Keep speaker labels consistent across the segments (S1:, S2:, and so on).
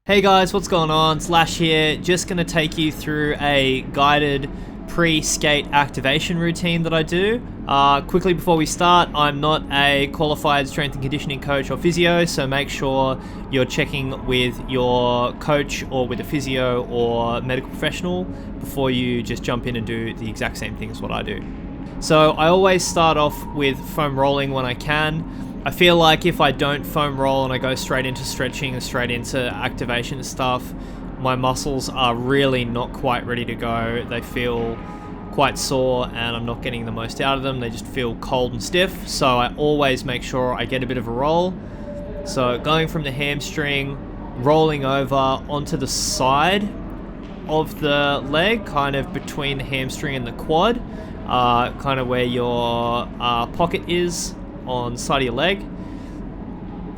S1: Hey guys, what's going on? Slash here, just going to take you through a guided pre-skate activation routine that I do. Quickly before we start, I'm not a qualified strength and conditioning coach or physio, so make sure you're checking with your coach or with a physio or medical professional before you just jump in and do the exact same thing as what I do. So I always start off with foam rolling when I can. I feel like if I don't foam roll and I go straight into stretching and straight into activation and stuff, my muscles are really not quite ready to go. They feel quite sore and I'm not getting the most out of them. They just feel cold and stiff. So I always make sure I get a bit of a roll. So going from the hamstring, rolling over onto the side of the leg, kind of between the hamstring and the quad, kind of where your pocket is on the side of your leg.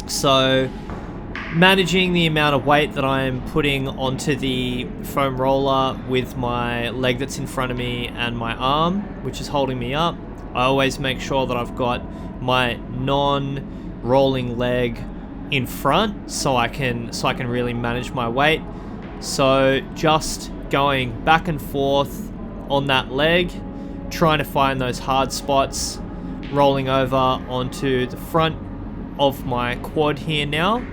S1: So managing the amount of weight that I'm putting onto the foam roller with my leg that's in front of me and my arm, which is holding me up. I always make sure that I've got my non-rolling leg in front so I can really manage my weight. So just going back and forth on that leg, trying to find those hard spots, rolling over onto the front of my quad here now.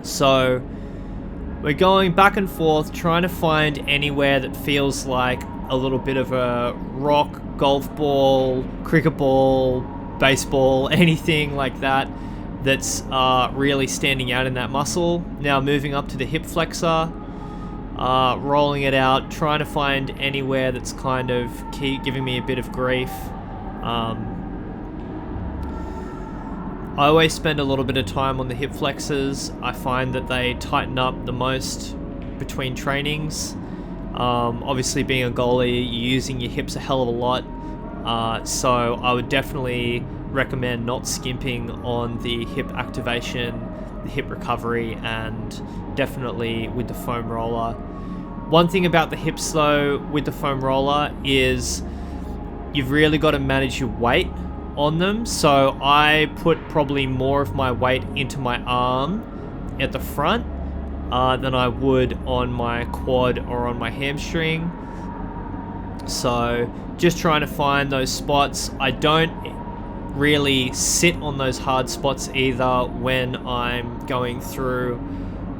S1: So we're going back and forth, trying to find anywhere that feels like a little bit of a rock, golf ball, cricket ball, baseball, anything like that that's really standing out in that muscle. Now moving up to the hip flexor, rolling it out, trying to find anywhere that's kind of giving me a bit of grief. I always spend a little bit of time on the hip flexors. I find that they tighten up the most between trainings. Obviously being a goalie, you're using your hips a hell of a lot. So I would definitely recommend not skimping on the hip activation, the hip recovery, and definitely with the foam roller. One thing about the hips though with the foam roller is you've really got to manage your weight on them. So I put probably more of my weight into my arm at the front than I would on my quad or on my hamstring. So just trying to find those spots. I don't really sit on those hard spots either when I'm going through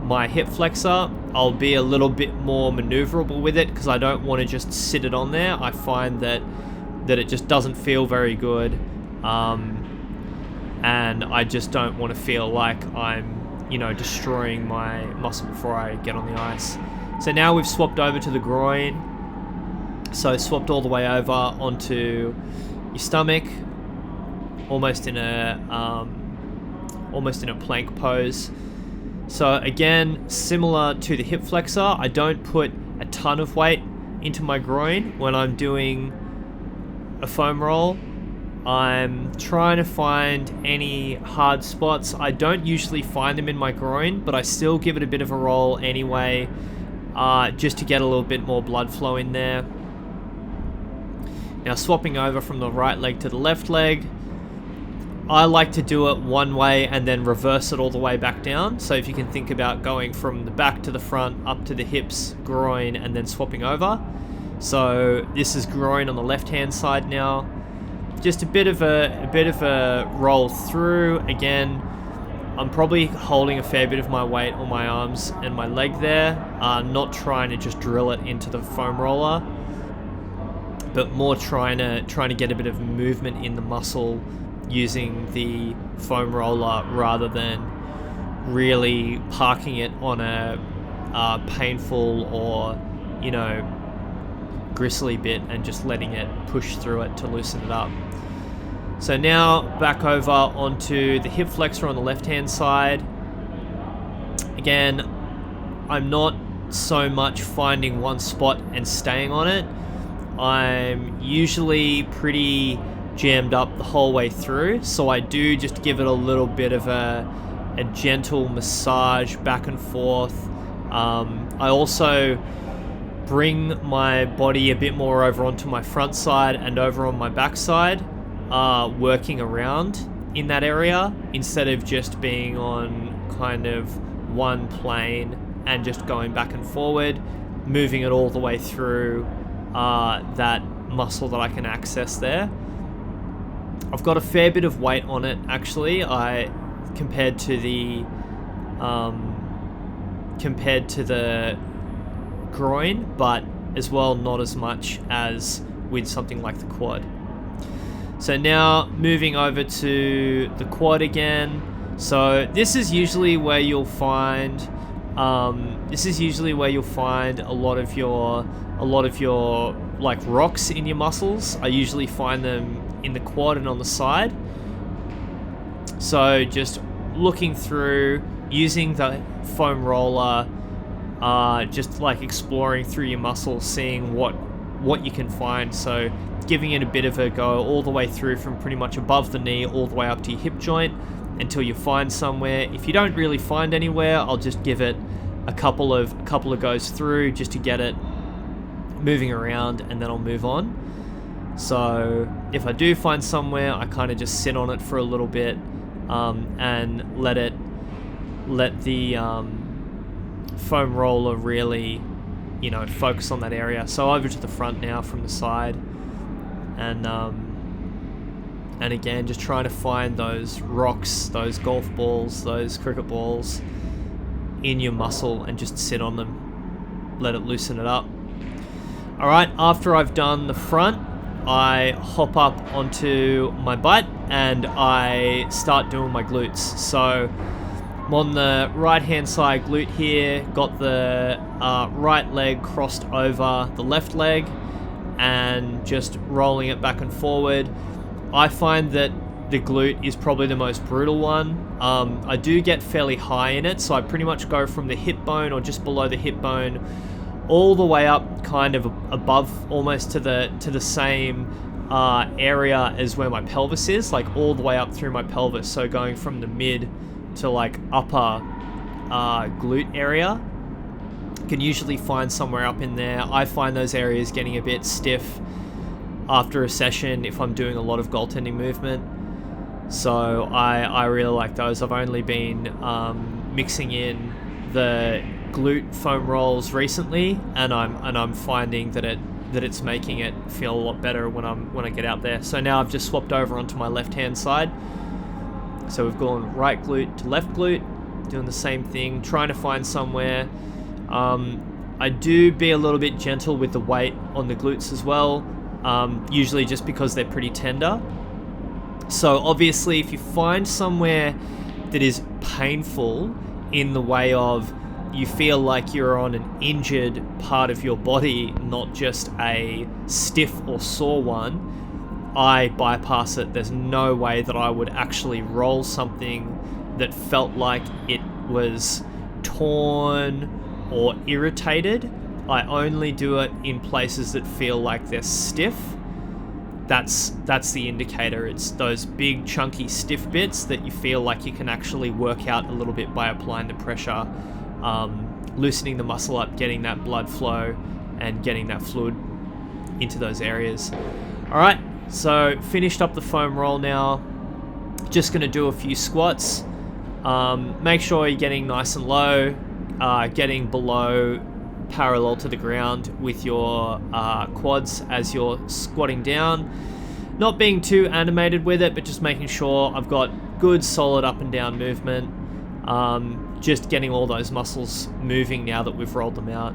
S1: my hip flexor. I'll be a little bit more maneuverable with it because I don't want to just sit it on there. I find that it just doesn't feel very good. And I just don't want to feel like I'm, destroying my muscle before I get on the ice. So now we've swapped over to the groin. So swapped all the way over onto your stomach, almost in a plank pose. So again, similar to the hip flexor, I don't put a ton of weight into my groin when I'm doing a foam roll. I'm trying to find any hard spots. I don't usually find them in my groin, but I still give it a bit of a roll anyway, just to get a little bit more blood flow in there. Now swapping over from the right leg to the left leg, I like to do it one way and then reverse it all the way back down. So if you can think about going from the back to the front, up to the hips, groin, and then swapping over. So this is groin on the left-hand side now. Just a bit of a roll through. Again, I'm probably holding a fair bit of my weight on my arms and my leg there, not trying to just drill it into the foam roller, but more trying to get a bit of movement in the muscle using the foam roller rather than really parking it on a painful or gristly bit and just letting it push through it to loosen it up. So now back over onto the hip flexor on the left hand side. Again, I'm not so much finding one spot and staying on it. I'm usually pretty jammed up the whole way through, so I do just give it a little bit of a gentle massage back and forth. I also bring my body a bit more over onto my front side and over on my back side, working around in that area instead of just being on kind of one plane and just going back and forward, moving it all the way through that muscle that I can access there. I've got a fair bit of weight on it actually. Compared to the groin, but as well not as much as with something like the quad. So now moving over to the quad again. So this is usually where you'll find a lot of your like rocks in your muscles. I usually find them in the quad and on the side. So just looking through, using the foam roller, just like exploring through your muscles, seeing what you can find. So giving it a bit of a go all the way through from pretty much above the knee all the way up to your hip joint until you find somewhere. If you don't really find anywhere, I'll just give it a couple of goes through just to get it moving around, and then I'll move on. So if I do find somewhere, I kind of just sit on it for a little bit and let the foam roller really, focus on that area. So over to the front now from the side, and again just trying to find those rocks, those golf balls, those cricket balls in your muscle and just sit on them, let it loosen it up. All right, after I've done the front, I hop up onto my butt and I start doing my glutes. So I'm on the right hand side glute here, got the right leg crossed over the left leg and just rolling it back and forward. I find that the glute is probably the most brutal one. I do get fairly high in it, so I pretty much go from the hip bone or just below the hip bone all the way up kind of above, almost to the same area as where my pelvis is, like all the way up through my pelvis. So going from the mid to like upper glute area. Can usually find somewhere up in there. I find those areas getting a bit stiff after a session if I'm doing a lot of goaltending movement. So I really like those. I've only been mixing in the glute foam rolls recently, and I'm finding that it's making it feel a lot better when I get out there. So now I've just swapped over onto my left hand side. So we've gone right glute to left glute, doing the same thing, trying to find somewhere. I do be a little bit gentle with the weight on the glutes as well, usually just because they're pretty tender. So obviously if you find somewhere that is painful in the way of you feel like you're on an injured part of your body, not just a stiff or sore one, I bypass it. There's no way that I would actually roll something that felt like it was torn or irritated. I only do it in places that feel like they're stiff. That's the indicator. It's those big chunky stiff bits that you feel like you can actually work out a little bit by applying the pressure, loosening the muscle up, getting that blood flow and getting that fluid into those areas. All right, so finished up the foam roll now. Just gonna do a few squats. Make sure you're getting nice and low, getting below parallel to the ground with your quads as you're squatting down. Not being too animated with it, but just making sure I've got good solid up and down movement. Just getting all those muscles moving now that we've rolled them out.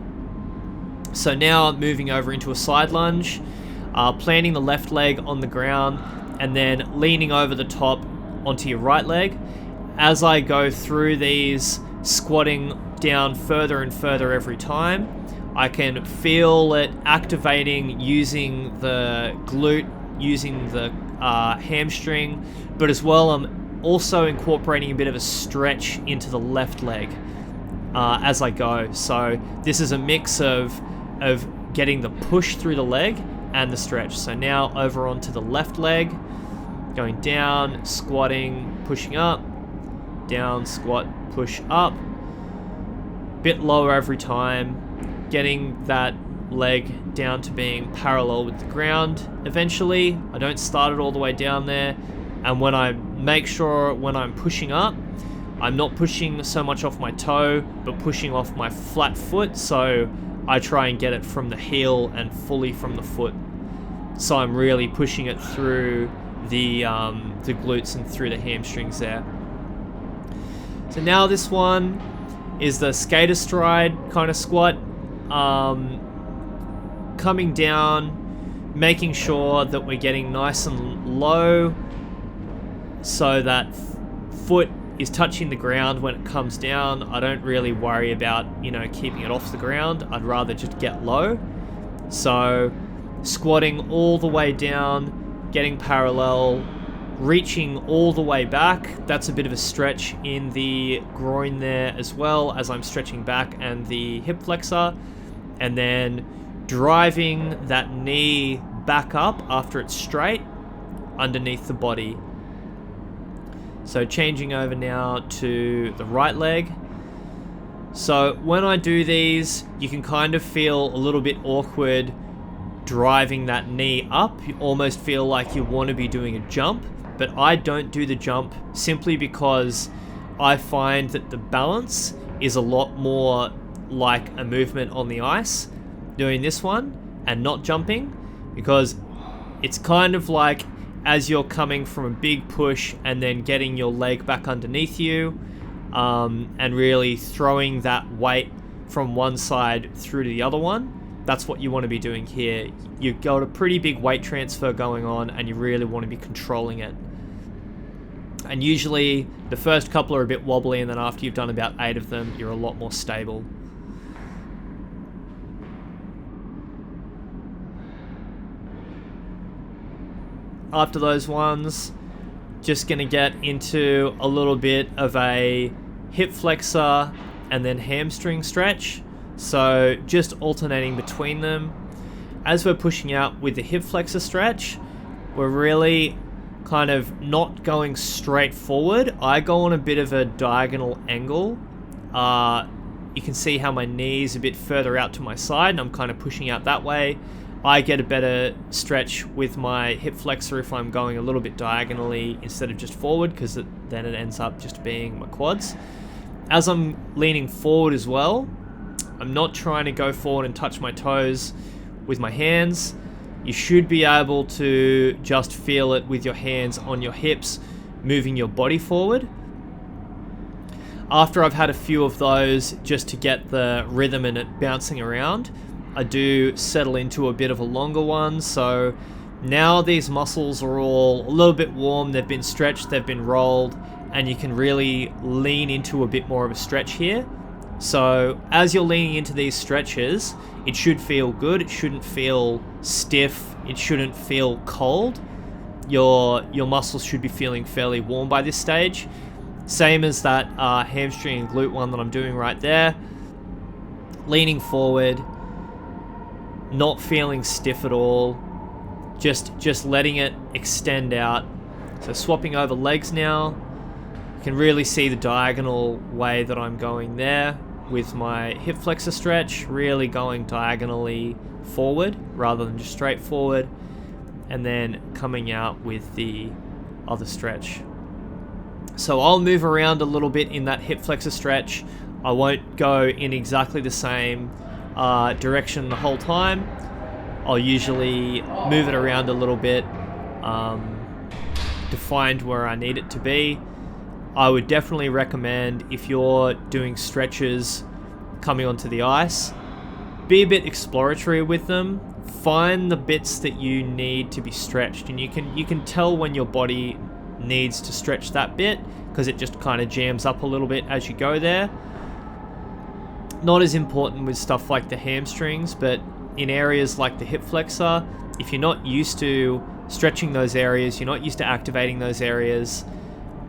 S1: So now moving over into a side lunge, planting the left leg on the ground and then leaning over the top onto your right leg. As I go through these, squatting down further and further every time, I can feel it activating using the glute, using the hamstring, but as well I'm also incorporating a bit of a stretch into the left leg as I go. So this is a mix of getting the push through the leg and the stretch. So now over onto the left leg, going down, squatting, pushing up, down, squat, push up, bit lower every time, getting that leg down to being parallel with the ground. Eventually, I don't start it all the way down there, and when I make sure when I'm pushing up, I'm not pushing so much off my toe, but pushing off my flat foot, so I try and get it from the heel and fully from the foot. So I'm really pushing it through the glutes and through the hamstrings there. So now this one is the skater stride kind of squat. Coming down, making sure that we're getting nice and low so that foot is touching the ground when it comes down. I don't really worry about, keeping it off the ground. I'd rather just get low. So squatting all the way down, getting parallel, reaching all the way back. That's a bit of a stretch in the groin there, as well as I'm stretching back and the hip flexor. And then driving that knee back up after it's straight underneath the body. So changing over now to the right leg. So when I do these, you can kind of feel a little bit awkward driving that knee up. You almost feel like you want to be doing a jump, but I don't do the jump simply because I find that the balance is a lot more like a movement on the ice doing this one and not jumping, because it's kind of like as you're coming from a big push and then getting your leg back underneath you, and really throwing that weight from one side through to the other one. That's what you want to be doing here. You've got a pretty big weight transfer going on and you really want to be controlling it. And usually the first couple are a bit wobbly, and then after you've done about 8 of them, you're a lot more stable. After those ones, just going to get into a little bit of a hip flexor and then hamstring stretch. So just alternating between them. As we're pushing out with the hip flexor stretch, we're really kind of not going straight forward. I go on a bit of a diagonal angle. You can see how my knee's a bit further out to my side and I'm kind of pushing out that way. I get a better stretch with my hip flexor if I'm going a little bit diagonally instead of just forward, because then it ends up just being my quads. As I'm leaning forward as well, I'm not trying to go forward and touch my toes with my hands. You should be able to just feel it with your hands on your hips, moving your body forward. After I've had a few of those, just to get the rhythm and it bouncing around, I do settle into a bit of a longer one. So now these muscles are all a little bit warm, they've been stretched, they've been rolled, and you can really lean into a bit more of a stretch here. So as you're leaning into these stretches, it should feel good, it shouldn't feel stiff, it shouldn't feel cold. Your muscles should be feeling fairly warm by this stage. Same as that hamstring and glute one that I'm doing right there. Leaning forward, not feeling stiff at all, just letting it extend out. So swapping over legs now, you can really see the diagonal way that I'm going there with my hip flexor stretch, really going diagonally forward rather than just straight forward, and then coming out with the other stretch. So I'll move around a little bit in that hip flexor stretch. I won't go in exactly the same direction the whole time. I'll usually move it around a little bit to find where I need it to be. I would definitely recommend, if you're doing stretches coming onto the ice, be a bit exploratory with them. Find the bits that you need to be stretched, and you can tell when your body needs to stretch that bit, because it just kind of jams up a little bit as you go there. Not as important with stuff like the hamstrings, but in areas like the hip flexor, if you're not used to stretching those areas, you're not used to activating those areas,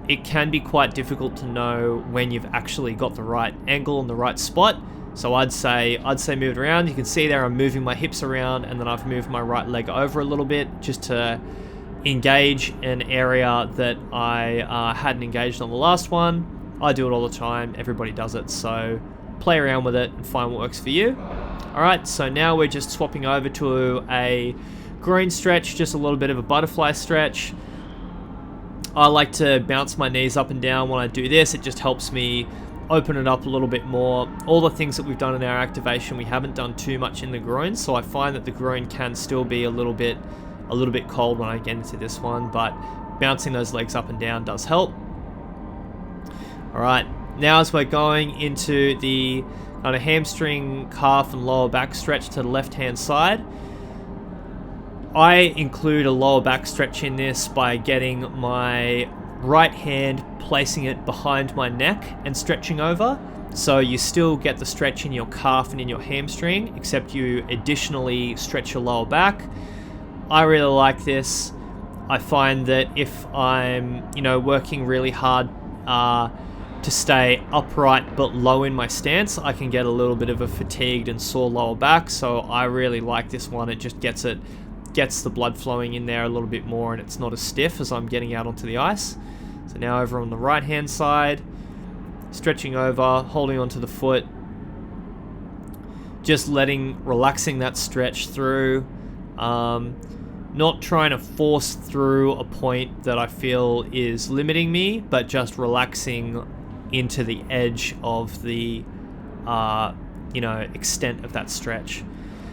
S1: it can be quite difficult to know when you've actually got the right angle and the right spot. So I'd say move it around. You can see there I'm moving my hips around, and then I've moved my right leg over a little bit just to engage an area that I hadn't engaged on the last one. I do it all the time. Everybody does it. So play around with it and find what works for you. Alright, so now we're just swapping over to a groin stretch, just a little bit of a butterfly stretch. I like to bounce my knees up and down when I do this. It just helps me open it up a little bit more. All the things that we've done in our activation, we haven't done too much in the groin, so I find that the groin can still be a little bit cold when I get into this one, but bouncing those legs up and down does help. All right, now as we're going into the kind of hamstring, calf, and lower back stretch to the left-hand side, I include a lower back stretch in this by getting my right hand, placing it behind my neck and stretching over. So you still get the stretch in your calf and in your hamstring, except you additionally stretch your lower back. I really like this. I find that if I'm, working really hard to stay upright but low in my stance, I can get a little bit of a fatigued and sore lower back. So I really like this one. It just gets the blood flowing in there a little bit more, and it's not as stiff as I'm getting out onto the ice. So now over on the right hand side, stretching over, holding onto the foot, just relaxing that stretch through, not trying to force through a point that I feel is limiting me, but just relaxing into the edge of the extent of that stretch.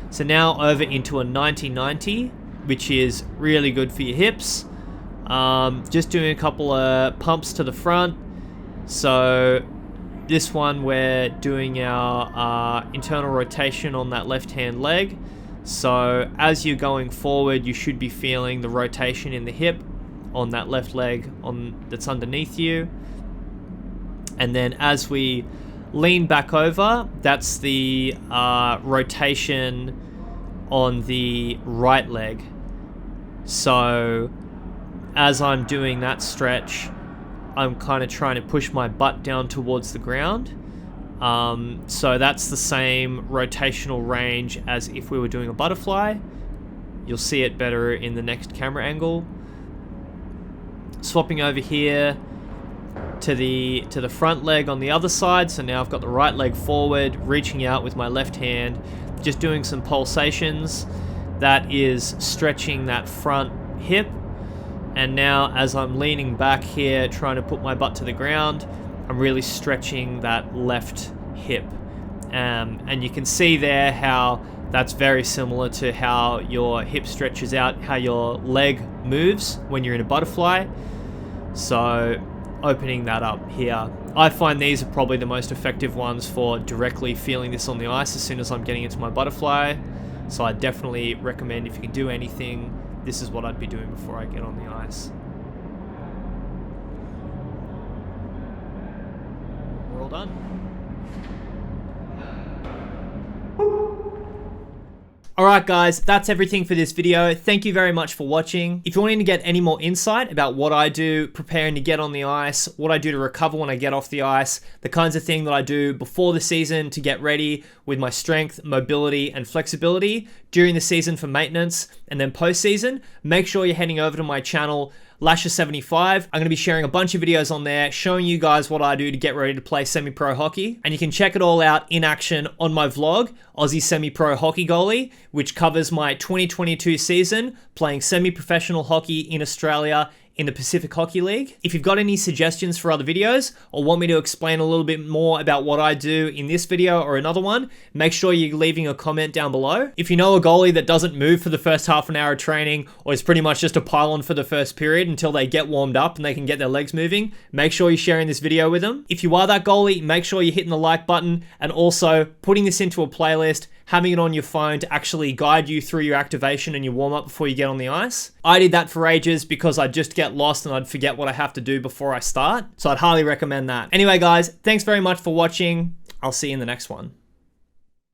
S1: So now over into a 90-90, which is really good for your hips. Just doing a couple of pumps to the front. So this one, we're doing our internal rotation on that left-hand leg. So as you're going forward, you should be feeling the rotation in the hip on that left leg that's underneath you. And then as we lean back over, that's the rotation on the right leg. So as I'm doing that stretch, I'm kind of trying to push my butt down towards the ground. So that's the same rotational range as if we were doing a butterfly. You'll see it better in the next camera angle. Swapping over here to the front leg on the other side. So now I've got the right leg forward, reaching out with my left hand, just doing some pulsations. That is stretching that front hip. And now as I'm leaning back here, trying to put my butt to the ground, I'm really stretching that left hip. And you can see there how that's very similar to how your hip stretches out, how your leg moves when you're in a butterfly. So opening that up here. I find these are probably the most effective ones for directly feeling this on the ice as soon as I'm getting into my butterfly. So I definitely recommend, if you can do anything, this is what I'd be doing before I get on the ice. We're all done. Alright guys, that's everything for this video. Thank you very much for watching. If you're wanting to get any more insight about what I do preparing to get on the ice, what I do to recover when I get off the ice, the kinds of thing that I do before the season to get ready with my strength, mobility, and flexibility, during the season for maintenance, and then post-season, make sure you're heading over to my channel, Lasher75. I'm going to be sharing a bunch of videos on there showing you guys what I do to get ready to play semi-pro hockey. And you can check it all out in action on my vlog, Aussie Semi-Pro Hockey Goalie, which covers my 2022 season playing semi-professional hockey in Australia in the Pacific Hockey League. If you've got any suggestions for other videos or want me to explain a little bit more about what I do in this video or another one, make sure you're leaving a comment down below. If you know a goalie that doesn't move for the first half an hour of training or is pretty much just a pylon for the first period until they get warmed up and they can get their legs moving, make sure you're sharing this video with them. If you are that goalie, make sure you're hitting the like button and also putting this into a playlist, having it on your phone to actually guide you through your activation and your warm-up before you get on the ice. I did that for ages because I'd just get lost and I'd forget what I have to do before I start. So I'd highly recommend that. Anyway, guys, thanks very much for watching. I'll see you in the next one.